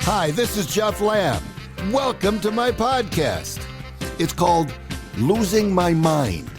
Hi, this is Jeff Lamb. Welcome to my podcast. It's called Losing My Mind.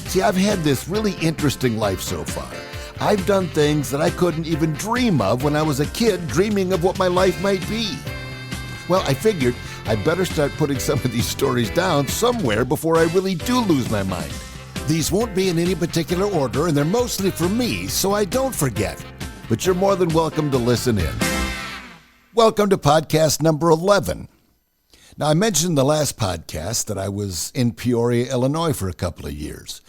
See, I've had this really interesting life so far. I've done things that I couldn't even dream of when I was a kid, dreaming of what my life might be. Well, I figured I'd better start putting some of these stories down somewhere before I really do lose my mind. These won't be in any particular order, and they're mostly for me, so I don't forget. But you're more than welcome to listen in. Welcome to podcast number 11. Now, I mentioned in the last podcast that I was in Peoria, Illinois for a couple of years.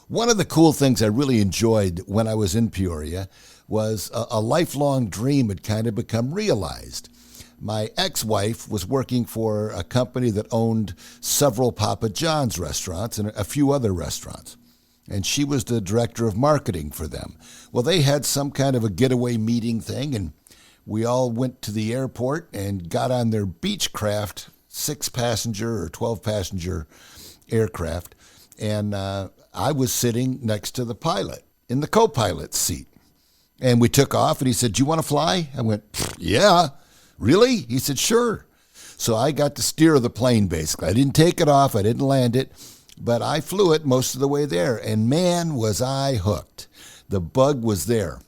One of the cool things I really enjoyed when I was in Peoria was a lifelong dream had kind of become realized. My ex-wife was working for a company that owned several Papa John's restaurants and a few other restaurants. And she was the director of marketing for them. Well, they had some kind of a getaway meeting thing, and we all went to the airport and got on their Beechcraft 6-passenger or 12-passenger aircraft. And I was sitting next to the pilot in the co-pilot's seat. And we took off, and he said, "Do you want to fly?" I went, "Yeah." "Really?" He said, "Sure." So I got to steer the plane, basically. I didn't take it off. I didn't land it. But I flew it most of the way there. And man, was I hooked. The bug was there.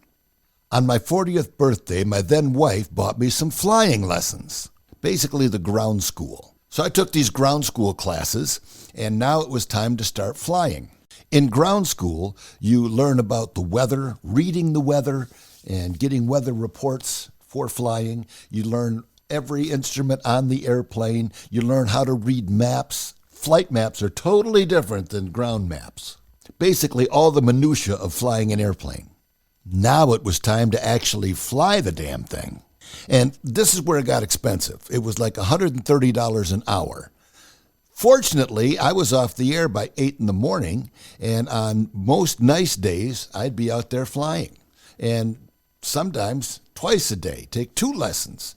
On my 40th birthday, my then wife bought me some flying lessons, basically the ground school. So I took these ground school classes, and now it was time to start flying. In ground school, you learn about the weather, reading the weather, and getting weather reports for flying. You learn every instrument on the airplane. You learn how to read maps. Flight maps are totally different than ground maps. Basically, all the minutia of flying an airplane. Now it was time to actually fly the damn thing. And this is where it got expensive. It was like $130 an hour. Fortunately, I was off the air by 8 in the morning, and on most nice days, I'd be out there flying. And sometimes twice a day, take 2 lessons.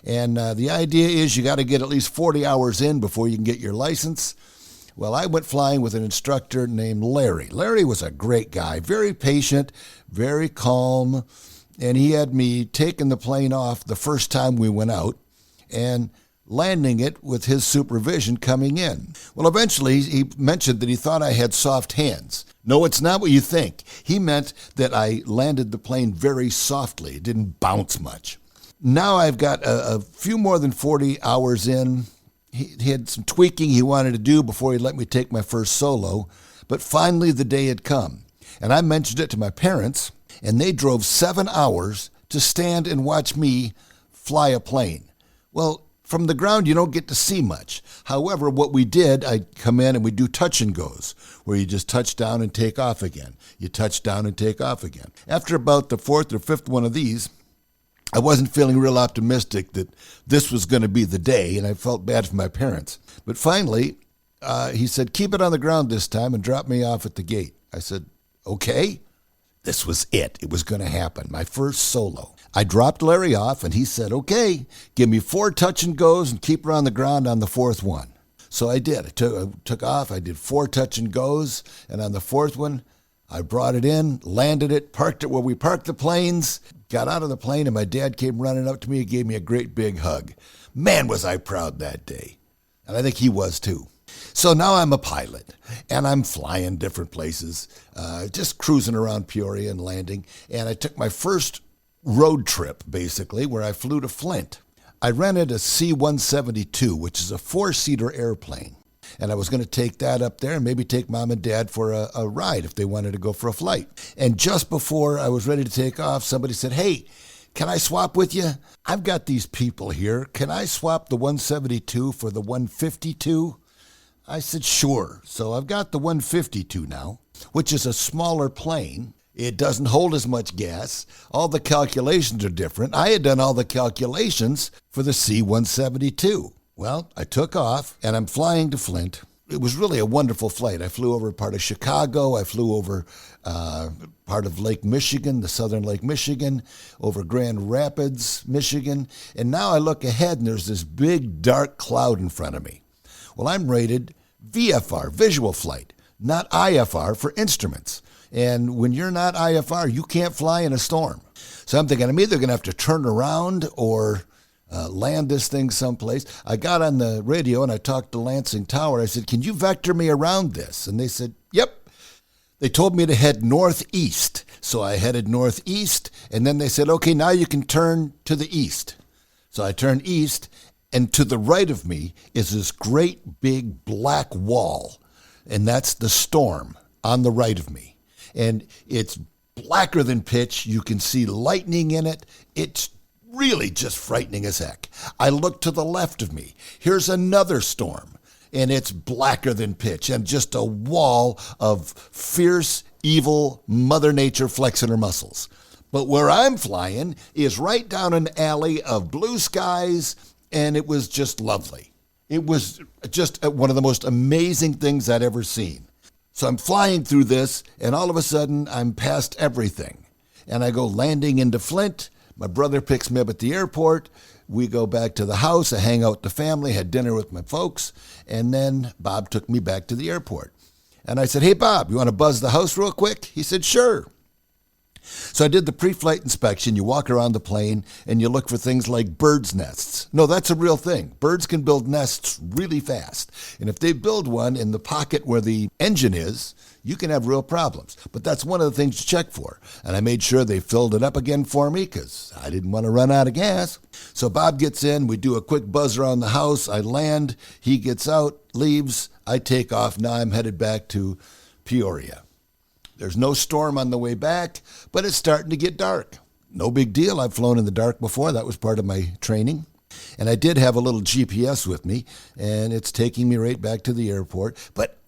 And the idea is you got to get at least 40 hours in before you can get your license. Well, I went flying with an instructor named Larry. Larry was a great guy, very patient, very calm, and he had me taking the plane off the first time we went out and landing it with his supervision coming in. Well, eventually he mentioned that he thought I had soft hands. No, it's not what you think. He meant that I landed the plane very softly. It didn't bounce much. Now I've got a few more than 40 hours in. He had some tweaking he wanted to do before he let me take my first solo, but finally the day had come. And I mentioned it to my parents, and they drove 7 hours to stand and watch me fly a plane. Well, from the ground, you don't get to see much. However, what we did, I'd come in and we'd do touch and goes, where you just touch down and take off again. You touch down and take off again. After about the 4th or 5th one of these, I wasn't feeling real optimistic that this was going to be the day, and I felt bad for my parents. But finally, he said, "Keep it on the ground this time and drop me off at the gate." I said, "Okay." This was it. It was going to happen. My first solo. I dropped Larry off, and he said, "Okay, give me 4 touch and goes and keep her on the ground on the 4th one." So I did. I took off. I did 4 touch and goes, and on the 4th one, I brought it in, landed it, parked it where we parked the planes, got out of the plane, and my dad came running up to me and gave me a great big hug. Man, was I proud that day. And I think he was too. So now I'm a pilot, and I'm flying different places, just cruising around Peoria and landing. And I took my first road trip, basically, where I flew to Flint. I rented a C-172, which is a 4-seater airplane. And I was going to take that up there and maybe take Mom and Dad for a ride if they wanted to go for a flight. And just before I was ready to take off, somebody said, "Hey, can I swap with you? I've got these people here. Can I swap the 172 for the 152? I said, "Sure." So I've got the 152 now, which is a smaller plane. It doesn't hold as much gas. All the calculations are different. I had done all the calculations for the C-172. Well, I took off, and I'm flying to Flint. It was really a wonderful flight. I flew over part of Chicago. I flew over part of Lake Michigan, the southern Lake Michigan, over Grand Rapids, Michigan. And now I look ahead, and there's this big, dark cloud in front of me. Well, I'm rated VFR, visual flight, not IFR for instruments. And when you're not IFR, you can't fly in a storm. So I'm thinking I'm either going to have to turn around or land this thing someplace. I got on the radio and I talked to Lansing Tower. I said, can you vector me around this? And they said, yep. They told me to head northeast. So I headed northeast, and then they said, okay, now you can turn to the east. So I turned east, and to the right of me is this great big black wall, and that's the storm on the right of me. And it's blacker than pitch. You can see lightning in it. It's really just frightening as heck. I look to the left of me. Here's another storm, and it's blacker than pitch and just a wall of fierce, evil Mother Nature flexing her muscles. But where I'm flying is right down an alley of blue skies, and it was just lovely. It was just one of the most amazing things I'd ever seen. So I'm flying through this, and all of a sudden, I'm past everything. And I go landing into Flint. My brother picks me up at the airport. We go back to the house. I hang out with the family, had dinner with my folks, and then Bob took me back to the airport. And I said, hey, Bob, you want to buzz the house real quick? He said, sure. So I did the pre-flight inspection. You walk around the plane and you look for things like birds' nests. No, that's a real thing. Birds can build nests really fast. And if they build one in the pocket where the engine is, you can have real problems. But that's one of the things to check for. And I made sure they filled it up again for me because I didn't want to run out of gas. So Bob gets in. We do a quick buzz around the house. I land. He gets out, leaves. I take off. Now I'm headed back to Peoria. There's no storm on the way back, but it's starting to get dark. No big deal. I've flown in the dark before. That was part of my training. And I did have a little GPS with me, and it's taking me right back to the airport. But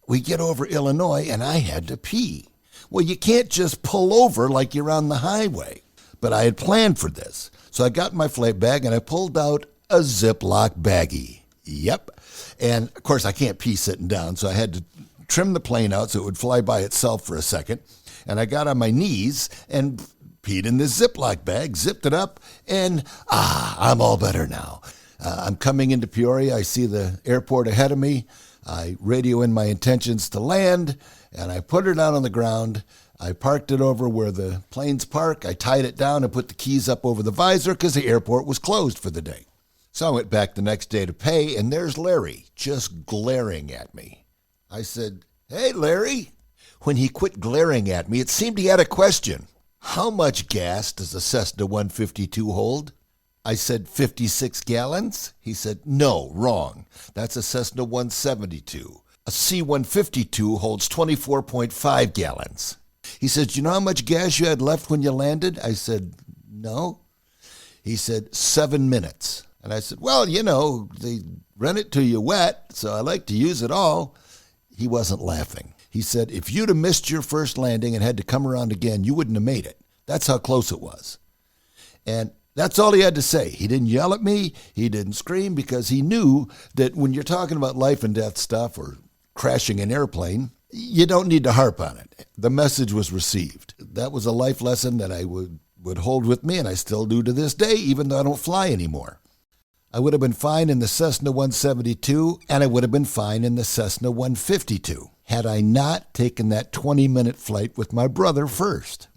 we get over Illinois, and I had to pee. Well, you can't just pull over like you're on the highway. But I had planned for this. So I got my flight bag, and I pulled out a Ziploc baggie. Yep. And, of course, I can't pee sitting down, so I had to trim the plane out so it would fly by itself for a second. And I got on my knees and peed in this Ziploc bag, zipped it up, and I'm all better now. I'm coming into Peoria. I see the airport ahead of me. I radio in my intentions to land, and I put her down on the ground. I parked it over where the planes park. I tied it down and put the keys up over the visor because the airport was closed for the day. So I went back the next day to pay, and there's Larry just glaring at me. I said, hey, Larry. When he quit glaring at me, it seemed he had a question. How much gas does a Cessna 152 hold? I said, 56 gallons? He said, no, wrong. That's a Cessna 172. A C-152 holds 24.5 gallons. He said, do you know how much gas you had left when you landed? I said, no. He said, 7 minutes. And I said, well, you know, they run it till you wet, so I like to use it all. He wasn't laughing. He said, if you'd have missed your first landing and had to come around again, you wouldn't have made it. That's how close it was. And that's all he had to say. He didn't yell at me. He didn't scream because he knew that when you're talking about life and death stuff or crashing an airplane, you don't need to harp on it. The message was received. That was a life lesson that I would hold with me, and I still do to this day, even though I don't fly anymore. I would have been fine in the Cessna 172, and I would have been fine in the Cessna 152 had I not taken that 20-minute flight with my brother first.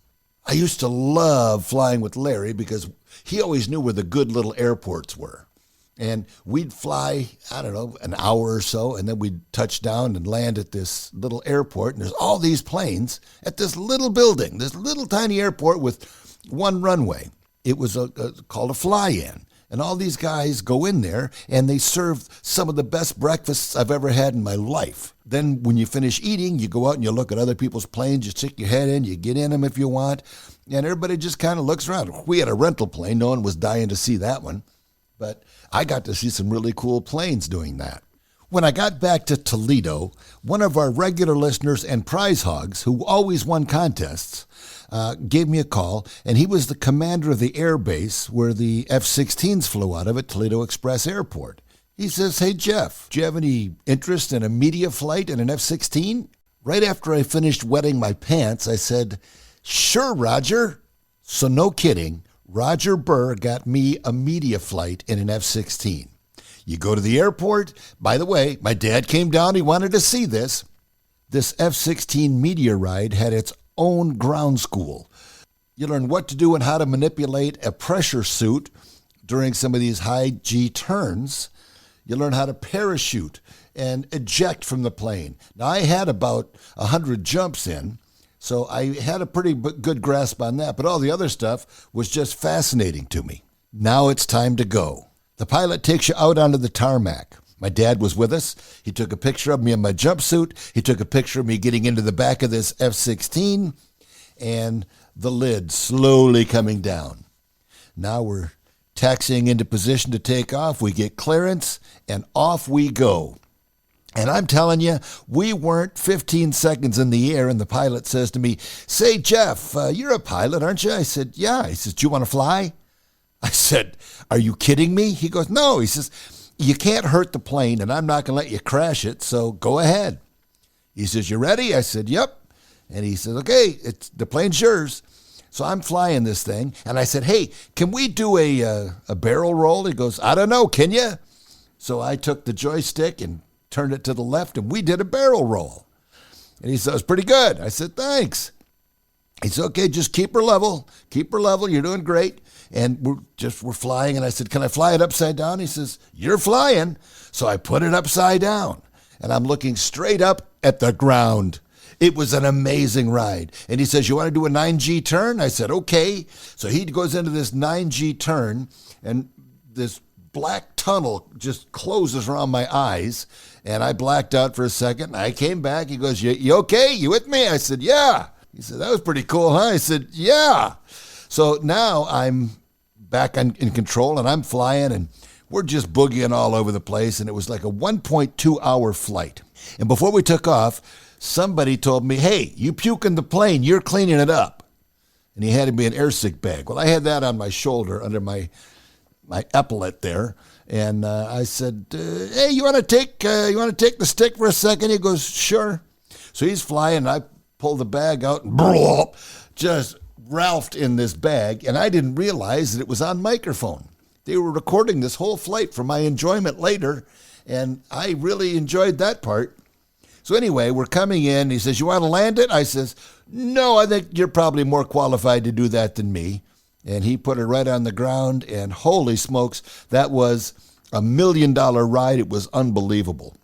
I used to love flying with Larry because he always knew where the good little airports were. And we'd fly, I don't know, an hour or so, and then we'd touch down and land at this little airport, and there's all these planes at this little building, this little tiny airport with one runway. It was called a fly-in. And all these guys go in there, and they serve some of the best breakfasts I've ever had in my life. Then when you finish eating, you go out and you look at other people's planes, you stick your head in, you get in them if you want, and everybody just kind of looks around. We had a rental plane. No one was dying to see that one. But I got to see some really cool planes doing that. When I got back to Toledo, one of our regular listeners and prize hogs, who always won contests, gave me a call, and he was the commander of the air base where the F-16s flew out of at Toledo Express Airport. He says, hey, Jeff, do you have any interest in a media flight in an F-16? Right after I finished wetting my pants, I said, sure, Roger. So no kidding, Roger Burr got me a media flight in an F-16. You go to the airport. By the way, my dad came down. He wanted to see this. This F-16 media ride had its own ground school. You learn what to do and how to manipulate a pressure suit during some of these high G turns, you learn how to parachute and eject from the plane. Now, I had about 100 jumps in, so I had a pretty good grasp on that, but all the other stuff was just fascinating to me. Now it's time to go. The pilot takes you out onto the tarmac. My dad was with us. He took a picture of me in my jumpsuit. He took a picture of me getting into the back of this F-16 and the lid slowly coming down. Now we're taxiing into position to take off. We get clearance and off we go. And I'm telling you, we weren't 15 seconds in the air and the pilot says to me, "Say, Jeff, you're a pilot, aren't you?" I said, "Yeah." He says, "Do you want to fly?" I said, "Are you kidding me?" He goes, "No." He says, "You can't hurt the plane and I'm not going to let you crash it, so go ahead." He says, "You ready?" I said, "Yep." And he says, "Okay, the plane's yours." So I'm flying this thing and I said, "Hey, can we do a barrel roll?" He goes, "I don't know, can you?" So I took the joystick and turned it to the left and we did a barrel roll. And he said, "It was pretty good." I said, "Thanks." He said, "Okay, just keep her level. Keep her level. You're doing great." And we're flying. And I said, "Can I fly it upside down?" He says, "You're flying." So I put it upside down and I'm looking straight up at the ground. It was an amazing ride. And he says, "You want to do a 9G turn?" I said, "Okay." So he goes into this 9G turn and this black tunnel just closes around my eyes. And I blacked out for a second. I came back. He goes, you okay? You with me?" I said, "Yeah." He said, "That was pretty cool, huh?" I said, "Yeah." So now I'm back in control and I'm flying and we're just boogieing all over the place. And it was like a 1.2 hour flight. And before we took off, somebody told me, "Hey, you puke in the plane, you're cleaning it up." And he handed me an airsick bag. Well, I had that on my shoulder under my epaulette there. And I said, "Hey, you want to take the stick for a second?" He goes, "Sure." So he's flying and I pull the bag out and just ralphed in this bag. And I didn't realize that it was on microphone. They were recording this whole flight for my enjoyment later. And I really enjoyed that part. So anyway, we're coming in. He says, "You want to land it?" I says, "No, I think you're probably more qualified to do that than me." And he put it right on the ground. And holy smokes, that was $1 million ride. It was unbelievable.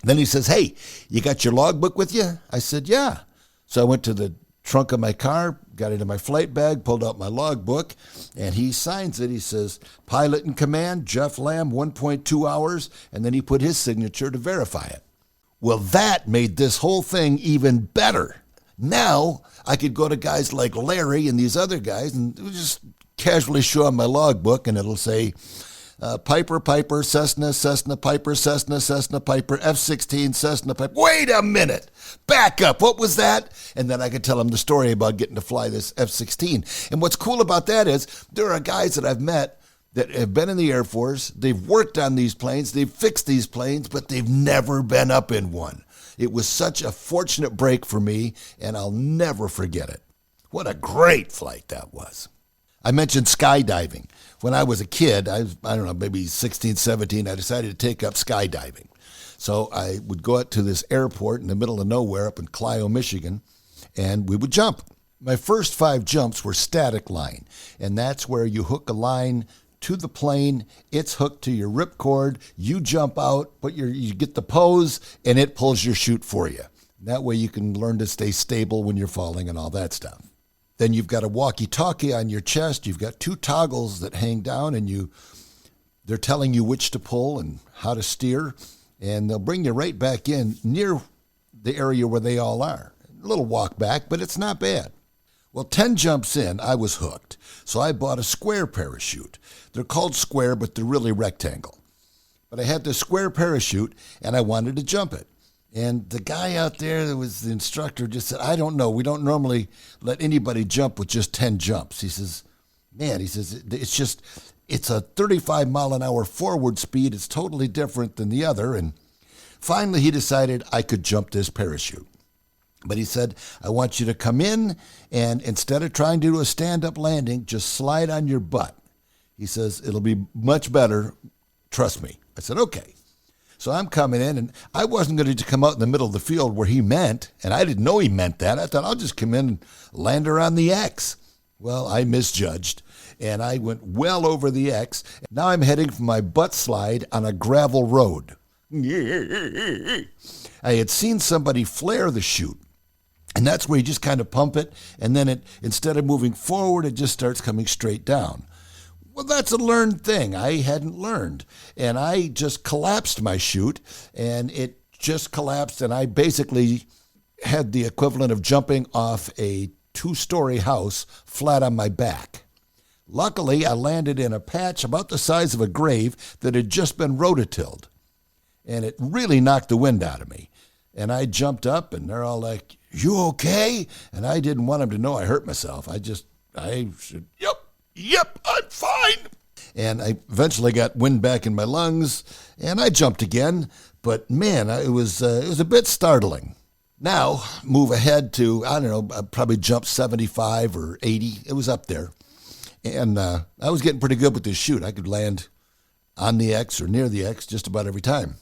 Then he says, "Hey, you got your logbook with you?" I said, "Yeah." So I went to the trunk of my car, got into my flight bag, pulled out my logbook, and he signs it. He says, "Pilot in command, Jeff Lamb, 1.2 hours. And then he put his signature to verify it. Well, that made this whole thing even better. Now I could go to guys like Larry and these other guys and just casually show them my logbook, and it'll say, Piper, Piper, Cessna, Cessna, Piper, Cessna, Cessna, Piper, F-16, Cessna, Piper. Wait a minute. Back up. What was that? And then I could tell them the story about getting to fly this F-16. And what's cool about that is there are guys that I've met that have been in the Air Force. They've worked on these planes. They've fixed these planes, but they've never been up in one. It was such a fortunate break for me, and I'll never forget it. What a great flight that was. I mentioned skydiving. When I was a kid, I don't know, maybe 16, 17, I decided to take up skydiving. So I would go out to this airport in the middle of nowhere up in Clio, Michigan, and we would jump. My first 5 jumps were static line, and that's where you hook a line to the plane, it's hooked to your ripcord, you jump out, you get the pose, and it pulls your chute for you. That way you can learn to stay stable when you're falling and all that stuff. Then you've got a walkie-talkie on your chest. You've got 2 toggles that hang down, and they're telling you which to pull and how to steer, and they'll bring you right back in near the area where they all are. A little walk back, but it's not bad. Well, 10 jumps in, I was hooked. So I bought a square parachute. They're called square, but they're really rectangle. But I had this square parachute, and I wanted to jump it. And the guy out there that was the instructor just said, "I don't know. We don't normally let anybody jump with just 10 jumps." He says, it's a 35 mile an hour forward speed. It's totally different than the other. And finally, he decided I could jump this parachute. But he said, "I want you to come in, and instead of trying to do a stand-up landing, just slide on your butt." He says, "It'll be much better. Trust me." I said, "Okay." So I'm coming in, and I wasn't going to come out in the middle of the field where he meant, and I didn't know he meant that. I thought I'll just come in and land her on the X. Well, I misjudged, and I went well over the X. Now I'm heading for my butt slide on a gravel road. I had seen somebody flare the chute, and that's where you just kind of pump it, and then instead of moving forward, it just starts coming straight down. Well, that's a learned thing. I hadn't learned, and I just collapsed my chute, and it just collapsed, and I basically had the equivalent of jumping off a 2-story house flat on my back. Luckily, I landed in a patch about the size of a grave that had just been rototilled, and it really knocked the wind out of me. And I jumped up, and they're all like, "You okay?" And I didn't want them to know I hurt myself. I said, Yep, I'm fine. And I eventually got wind back in my lungs, and I jumped again. But man, it was a bit startling. Now, move ahead to, I don't know, I probably jumped 75 or 80. It was up there. And I was getting pretty good with this chute. I could land on the X or near the X just about every time.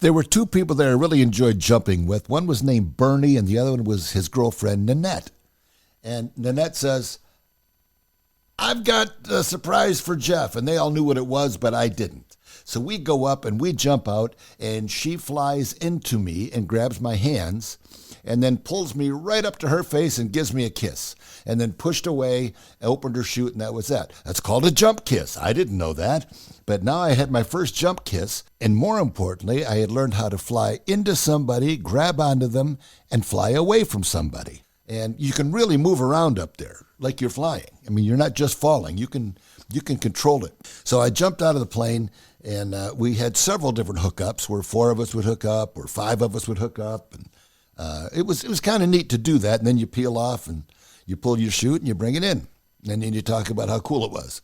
There were 2 people that I really enjoyed jumping with. One was named Bernie, and the other one was his girlfriend, Nanette. And Nanette says, "I've got a surprise for Jeff." And they all knew what it was, but I didn't. So we go up and we jump out, and she flies into me and grabs my hands and then pulls me right up to her face and gives me a kiss, and then pushed away, opened her chute, and that was that. That's called a jump kiss. I didn't know that. But now I had my first jump kiss, and more importantly, I had learned how to fly into somebody, grab onto them, and fly away from somebody. And you can really move around up there like you're flying. I mean, you're not just falling. You can control it. So I jumped out of the plane, and we had several different hookups where 4 of us would hook up or 5 of us would hook up. And it was kind of neat to do that. And then you peel off and you pull your chute and you bring it in. And then you talk about how cool it was.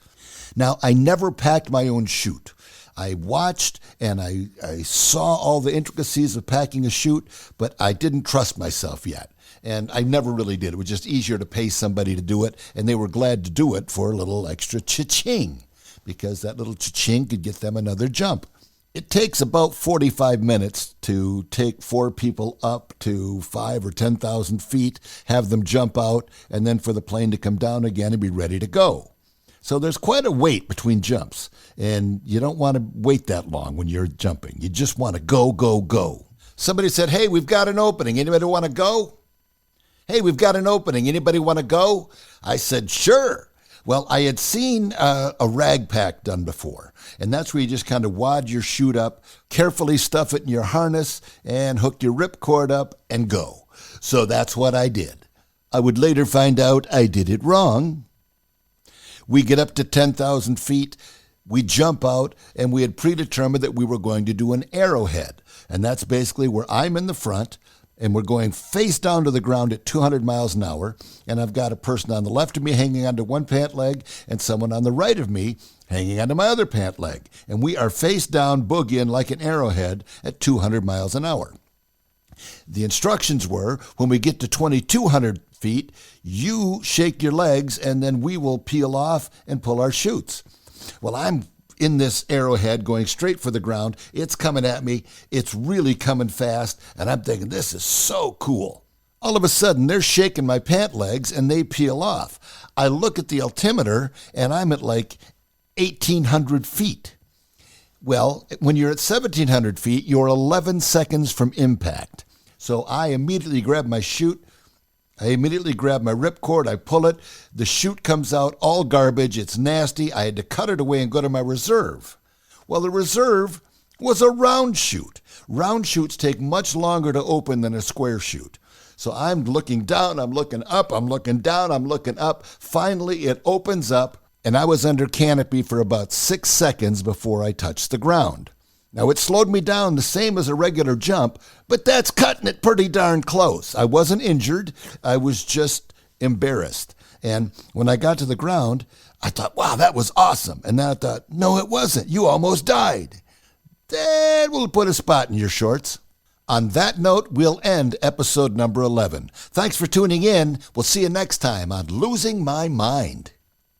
Now, I never packed my own chute. I watched and I saw all the intricacies of packing a chute, but I didn't trust myself yet. And I never really did. It was just easier to pay somebody to do it, and they were glad to do it for a little extra cha-ching, because that little cha-ching could get them another jump. It takes about 45 minutes to take 4 people up to 5 or 10,000 feet, have them jump out, and then for the plane to come down again and be ready to go. So there's quite a wait between jumps, and you don't want to wait that long when you're jumping. You just want to go, go, go. Somebody said, "Hey, we've got an opening. Anybody want to go?" "Hey, we've got an opening. Anybody want to go?" I said, "Sure." Well, I had seen a rag pack done before, and that's where you just kind of wad your chute up, carefully stuff it in your harness, and hook your ripcord up and go. So that's what I did. I would later find out I did it wrong. We get up to 10,000 feet, we jump out, and we had predetermined that we were going to do an arrowhead, and that's basically where I'm in the front, and we're going face down to the ground at 200 miles an hour, and I've got a person on the left of me hanging onto one pant leg and someone on the right of me hanging onto my other pant leg, and we are face down boogieing like an arrowhead at 200 miles an hour. The instructions were, when we get to 2,200 feet, you shake your legs, and then we will peel off and pull our chutes. Well, I'm in this arrowhead going straight for the ground. It's coming at me. It's really coming fast, and I'm thinking, this is so cool. All of a sudden, they're shaking my pant legs, and they peel off. I look at the altimeter, and I'm at like 1,800 feet. Well, when you're at 1,700 feet, you're 11 seconds from impact. So I immediately grab my chute. I immediately grab my ripcord. I pull it. The chute comes out all garbage. It's nasty. I had to cut it away and go to my reserve. Well, the reserve was a round chute. Round chutes take much longer to open than a square chute. So I'm looking down, I'm looking up, I'm looking down, I'm looking up. Finally, it opens up, and I was under canopy for about 6 seconds before I touched the ground. Now, it slowed me down the same as a regular jump, but that's cutting it pretty darn close. I wasn't injured. I was just embarrassed. And when I got to the ground, I thought, wow, that was awesome. And then I thought, no, it wasn't. You almost died. Then we'll put a spot in your shorts. On that note, we'll end episode number 11. Thanks for tuning in. We'll see you next time on Losing My Mind.